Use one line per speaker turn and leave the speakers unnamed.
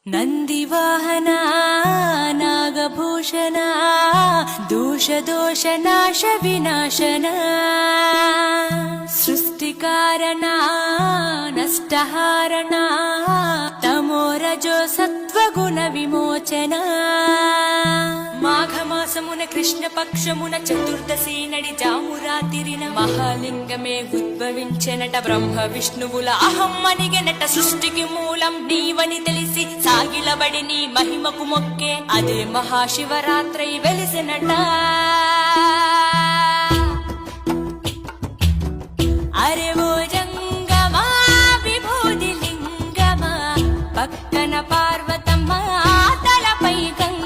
ನಂದಿವಾಹನ ನಾಗಭೂಷಣ ದೋಷ ದೋಷ ನಾಶ ವಿನಾಶನ ಸೃಷ್ಟಿಕಾರಣ ನಷ್ಟಹಾರಣ తమోరజో సత్వగుణ విమోచన మాఘమాసమున కృష్ణ పక్షమున చతుర్దశి నడి జామురాతిరిన మహాలింగమే ఉద్భవించెనట బ్రహ్మ విష్ణువుల అహం అనిగెనట సృష్టికి మూలం నీవని తెలిసి సాగిలబడి నీ మహిమకు మొక్కే అదే మహాశివరాత్రి వెలిసినట అరే ఓ జంగమా విభూది లింగమా పక్కన పార్వతమ్మ తలపై గంగ